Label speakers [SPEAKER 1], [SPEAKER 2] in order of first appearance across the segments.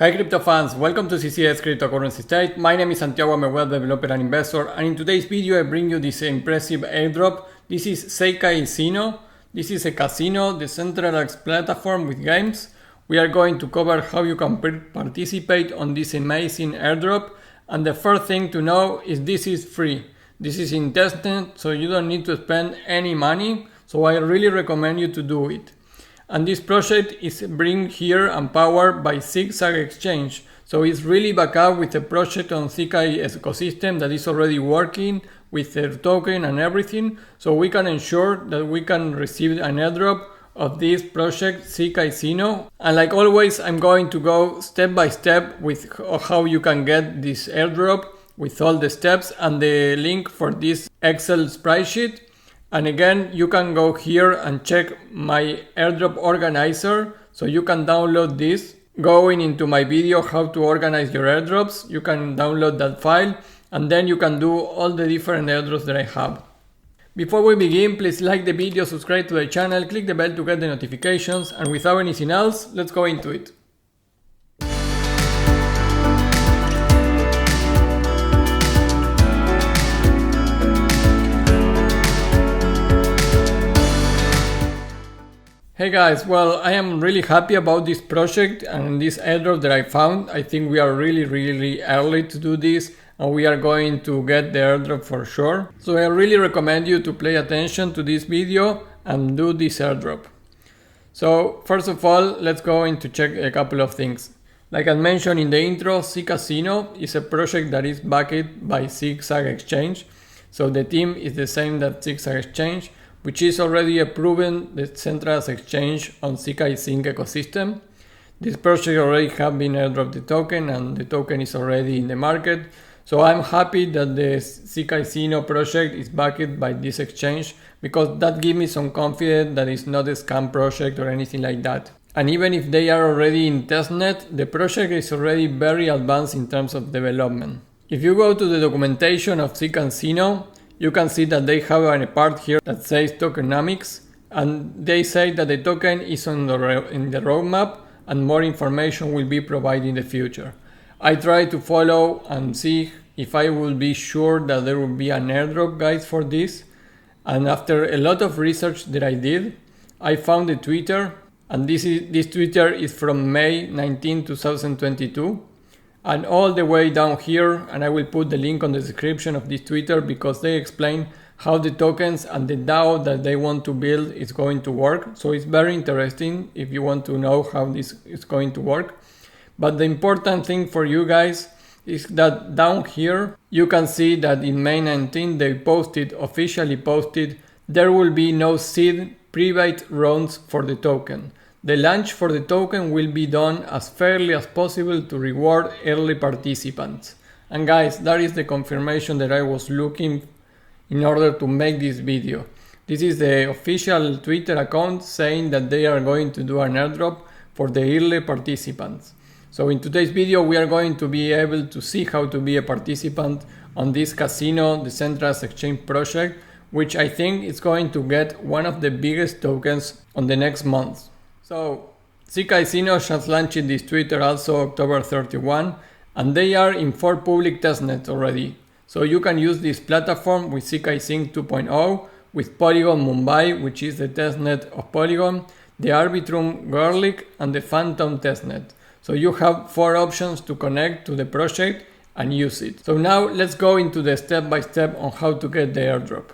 [SPEAKER 1] Hi crypto fans, welcome to CCS Cryptocurrency State. My name is Santiago, I'm a web developer and investor, and in today's video I bring you this impressive airdrop. This is ZKasino. This is a casino, decentralized platform with games. We are going to cover how you can participate on this amazing airdrop, and the first thing to know is this is free. This is in testnet, so you don't need to spend any money, so I really recommend you to do it. And this project is bring here and powered by ZigZag Exchange. So it's really backed up with a project on ZK ecosystem that is already working with their token and everything. So we can ensure that we can receive an airdrop of this project ZKasino. And like always, I'm going to go step by step with how you can get this airdrop with all the steps and the link for this Excel spreadsheet. And again, you can go here and check my airdrop organizer, so you can download this. Going into my video how to organize your airdrops, you can download that file and then you can do all the different airdrops that I have. Before we begin, please like the video, subscribe to the channel, click the bell to get the notifications, and without anything else, let's go into it. Hey guys, well, I am really happy about this project and this airdrop that I found. I think we are really early to do this and we are going to get the airdrop for sure. So I really recommend you to pay attention to this video and do this airdrop. So first of all, let's go in to check a couple of things. Like I mentioned in the intro, ZKasino is a project that is backed by ZigZag Exchange. So the team is the same that ZigZag Exchange, which is already a proven decentralized exchange on ZkSync ecosystem. This project already have been airdropped the token and the token is already in the market. So I'm happy that the ZKasino project is backed by this exchange because that gives me some confidence that it's not a scam project or anything like that. And even if they are already in testnet, the project is already very advanced in terms of development. If you go to the documentation of ZKasino, you can see that they have a part here that says tokenomics, and they say that the token is in the roadmap and more information will be provided in the future. I try to follow and see if I will be sure that there will be an airdrop guide for this, and after a lot of research that I did, I found a Twitter, and this Twitter is from May 19, 2022. And all the way down here, and I will put the link on the description of this Twitter because they explain how the tokens and the DAO that they want to build is going to work. So it's very interesting if you want to know how this is going to work. But the important thing for you guys is that down here, you can see that in May 19, they officially posted, there will be no seed private rounds for the token. The launch for the token will be done as fairly as possible to reward early participants. And guys, that is the confirmation that I was looking in order to make this video. This is the official Twitter account saying that they are going to do an airdrop for the early participants. So in today's video, we are going to be able to see how to be a participant on this casino decentralized exchange project, which I think is going to get one of the biggest tokens on the next month. So ZKasino just launched this Twitter also October 31, and they are in 4 public testnets already. So you can use this platform with ZkSync 2.0, with Polygon Mumbai, which is the testnet of Polygon, the Arbitrum Garlic, and the Fantom testnet. So you have 4 options to connect to the project and use it. So now let's go into the step-by-step on how to get the airdrop.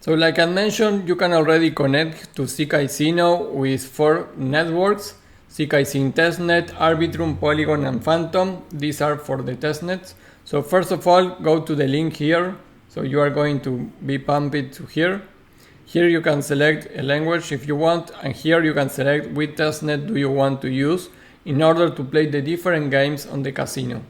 [SPEAKER 1] So like I mentioned, you can already connect to ZKasino with 4 networks, ZkSync Testnet, Arbitrum, Polygon and Fantom. These are for the testnets. So first of all, go to the link here. So you are going to be pumped to here. Here you can select a language if you want, and here you can select which testnet do you want to use in order to play the different games on the casino.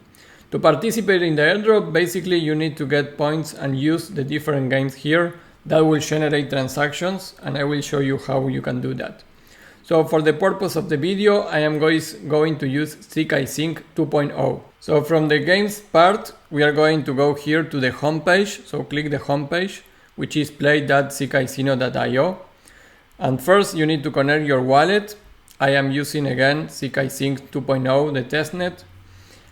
[SPEAKER 1] To participate in the airdrop, basically you need to get points and use the different games here. That will generate transactions, and I will show you how you can do that. So for the purpose of the video, I am going to use ZkSync 2.0. So from the games part, we are going to go here to the home page. So click the home page, which is play.zkasino.io. And first you need to connect your wallet I am using again ZkSync 2.0, the testnet.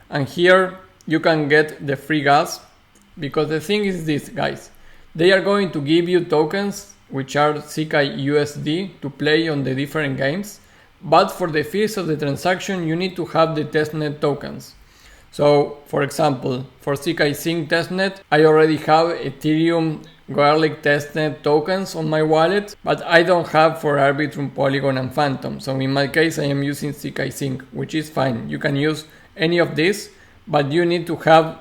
[SPEAKER 1] And here you can get the free gas, because the thing is this, guys. They are going to give you tokens which are ZKUSD to play on the different games. But for the fees of the transaction, you need to have the testnet tokens. So, for example, for ZkSync Testnet, I already have Ethereum Garlic Testnet tokens on my wallet, but I don't have for Arbitrum, Polygon and Fantom. So in my case, I am using ZkSync, which is fine. You can use any of these, but you need to have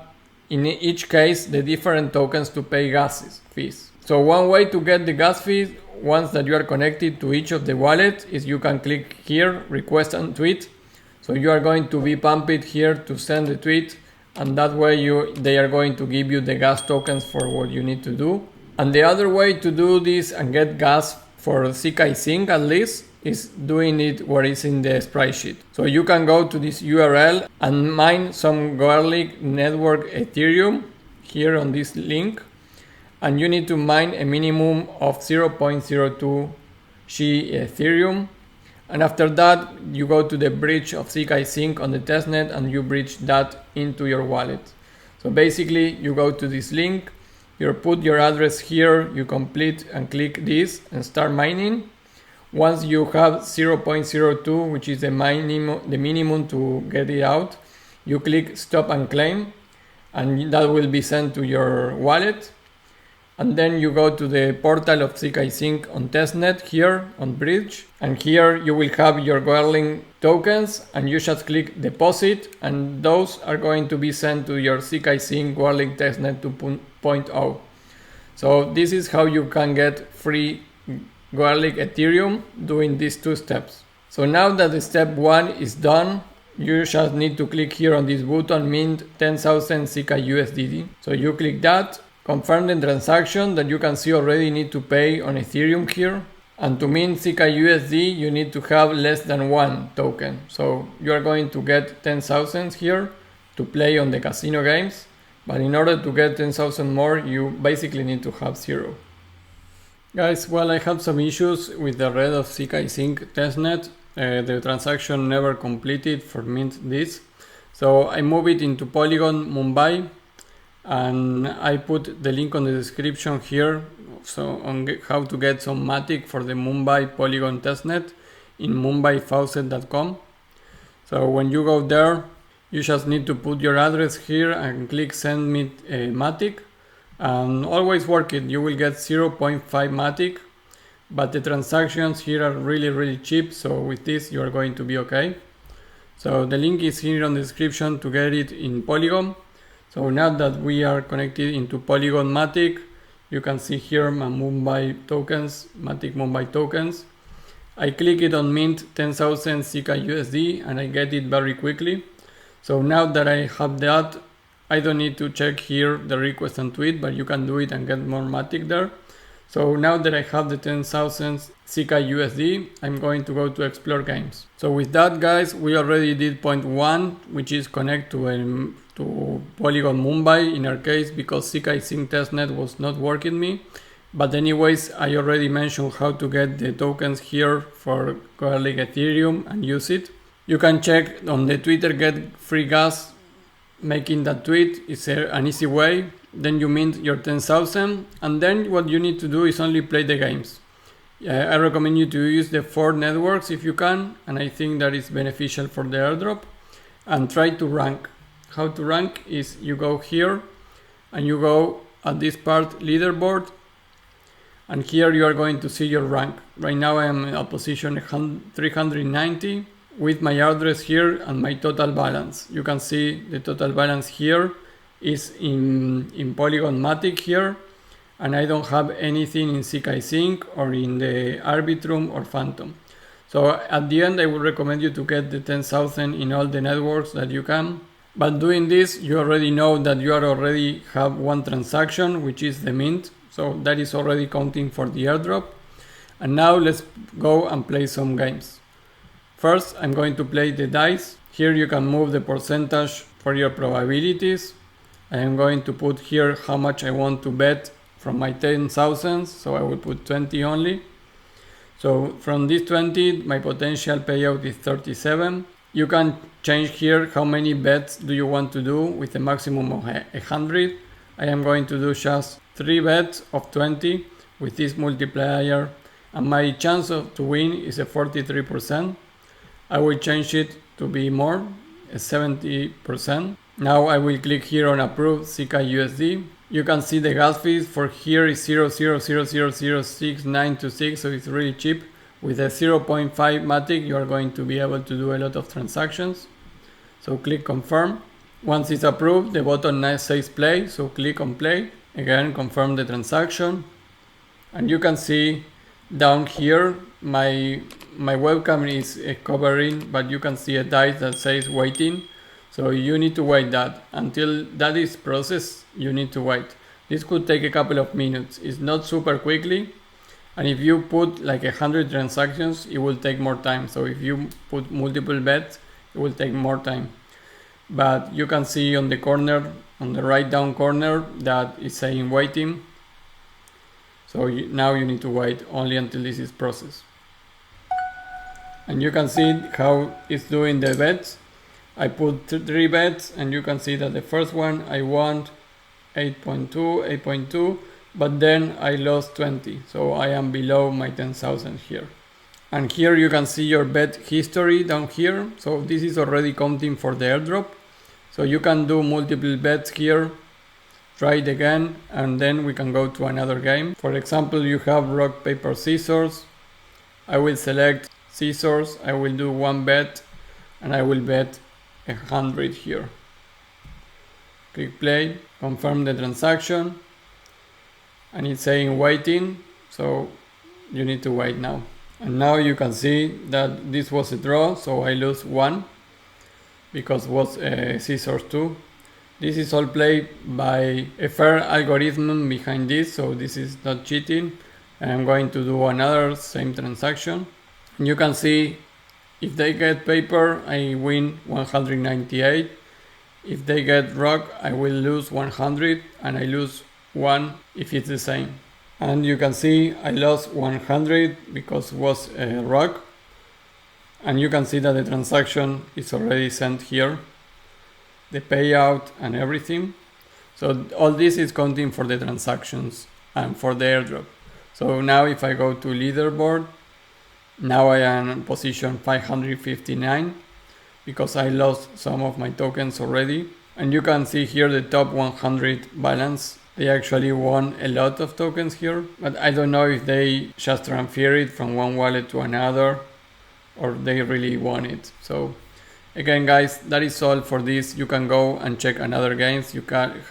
[SPEAKER 1] in each case the different tokens to pay gas fees. So one way to get the gas fees once that you are connected to each of the wallet is you can click here, request and tweet. So you are going to be pumped here to send the tweet, and that way they are going to give you the gas tokens for what you need to do. And the other way to do this and get gas for ZkSync at least is doing it where it's in the spreadsheet. So you can go to this URL and mine some Garlic Network Ethereum here on this link, and you need to mine a minimum of 0.02 Shi Ethereum. And after that, you go to the bridge of ZkSync on the testnet and you bridge that into your wallet. So basically, you go to this link, you put your address here, you complete and click this and start mining. Once you have 0.02, which is the minimum to get it out, you click stop and claim, and that will be sent to your wallet. And then you go to the portal of ZkSync on testnet here on bridge, and here you will have your Garlic tokens, and you just click deposit, and those are going to be sent to your ZkSync Garlic Testnet 2.0. So this is how you can get free Garlic Ethereum doing these two steps. So now that the step 1 is done, you just need to click here on this button, mint 10,000 ZkUSD. So you click that, confirm the transaction that you can see already need to pay on Ethereum here. And to mint ZkUSD, you need to have less than 1 token. So you are going to get 10,000 here to play on the casino games. But in order to get 10,000 more, you basically need to have 0. Guys, well, I had some issues with the red of ZkSync Testnet. The transaction never completed for mint this. So I moved it into Polygon Mumbai, and I put the link on the description here, so on how to get some Matic for the Mumbai Polygon Testnet in mumbaifaucet.com. So when you go there, you just need to put your address here and click send me a Matic, and always work it. You will get 0.5 Matic, but the transactions here are really cheap, so with this you are going to be okay. So the link is here on the description to get it in Polygon. So now that we are connected into Polygon Matic, you can see here my Mumbai tokens, Matic Mumbai tokens. I click it on mint 10,000 ZkUSD and I get it very quickly. So now that I have that, I don't need to check here the request and tweet, but you can do it and get more Matic there. So now that I have the 10,000 ZkUSD, I'm going to go to explore games. So with that, guys, we already did point 1, which is connect to Polygon Mumbai in our case, because ZkSync Testnet was not working me. But anyways, I already mentioned how to get the tokens here for Garlic Ethereum and use it. You can check on the Twitter get free gas, making that tweet is an easy way. Then you mint your 10,000, and then what you need to do is only play the games. I recommend you to use the 4 networks if you can, and I think that is beneficial for the airdrop. And try to rank. How to rank is you go here and you go at this part leaderboard, and here you are going to see your rank. Right now I am at position 390 with my address here and my total balance. You can see the total balance here is in Polygon Matic here, and I don't have anything in ZkSync or in the Arbitrum or Fantom. So at the end I would recommend you to get the 10,000 in all the networks that you can. But doing this, you already know that you already have 1 transaction, which is the mint. So that is already counting for the airdrop. And now let's go and play some games. First, I'm going to play the dice. Here you can move the percentage for your probabilities. I am going to put here how much I want to bet from my 10,000. So I will put 20 only. So from this 20, my potential payout is 37. You can change here how many bets do you want to do with a maximum of 100. I am going to do just 3 bets of 20 with this multiplier, and my chance to win is a 43%. I will change it to be more, a 70%. Now I will click here on approve ZKUSD. You can see the gas fees for here is 0.0006926, so it's really cheap. With a 0.5 Matic, you are going to be able to do a lot of transactions. So click confirm. Once it's approved, the button now says play, so click on play. Again, confirm the transaction. And you can see down here, my webcam is covering, but you can see a dice that says waiting. So you need to wait that. Until that is processed, you need to wait. This could take a couple of minutes. It's not super quickly. And if you put like 100 transactions, it will take more time. So if you put multiple bets, it will take more time. But you can see on the corner, on the right down corner, that it's saying waiting. So now you need to wait only until this is processed. And you can see how it's doing the bets. I put 3 bets, and you can see that the first one I won 8.2, but then I lost 20. So I am below my 10,000 here. And here you can see your bet history down here. So this is already counting for the airdrop. So you can do multiple bets here. Try it again, and then we can go to another game. For example, you have rock, paper, scissors. I will select scissors. I will do 1 bet, and I will bet 100 here. Click play, confirm the transaction, and it's saying waiting, so you need to wait now. And now you can see that this was a draw, so I lose 1 because it was scissors 2. This is all played by a fair algorithm behind this, so this is not cheating. I'm going to do another same transaction. And you can see if they get paper, I win 198. If they get rock, I will lose 100, and I lose 1 if it's the same. And you can see I lost 100 because it was a rock. And you can see that the transaction is already sent here, the payout and everything. So all this is counting for the transactions and for the airdrop. So now if I go to leaderboard, now I am in position 559 because I lost some of my tokens already. And you can see here the top 100 balance. They actually won a lot of tokens here, but I don't know if they just transfer it from one wallet to another or they really won it. So again guys, that is all for this. You can go and check another games. You can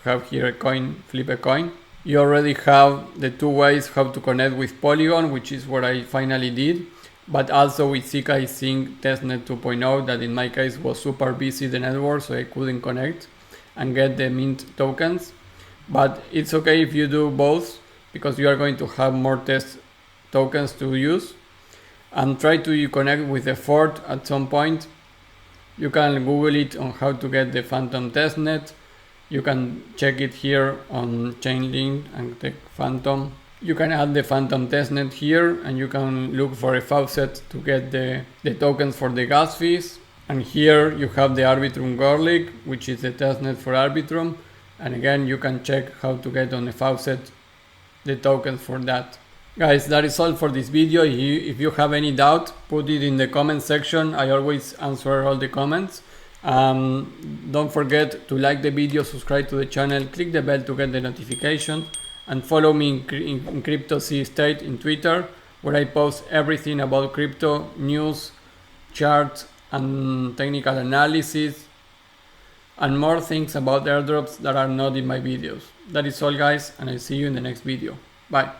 [SPEAKER 1] have here a coin, flip a coin. You already have the 2 ways how to connect with Polygon, which is what I finally did, but also with ZkSync Testnet 2.0 that in my case was super busy the network, so I couldn't connect and get the mint tokens. But it's okay if you do both because you are going to have more test tokens to use. And try to connect with the fort at some point. You can Google it on how to get the Fantom Testnet. You can check it here on Chainlink and take Fantom. You can add the Fantom Testnet here, and you can look for a Faucet to get the tokens for the gas fees. And here you have the Arbitrum Garlic, which is the testnet for Arbitrum. And again, you can check how to get on the Faucet the tokens for that. Guys, that is all for this video. If you have any doubt, put it in the comment section. I always answer all the comments. Don't forget to like the video, subscribe to the channel, click the bell to get the notifications, and follow me in Crypto State in Twitter, where I post everything about crypto, news, charts, and technical analysis, and more things about airdrops that are not in my videos. That is all guys, and I'll see you in the next video. Bye.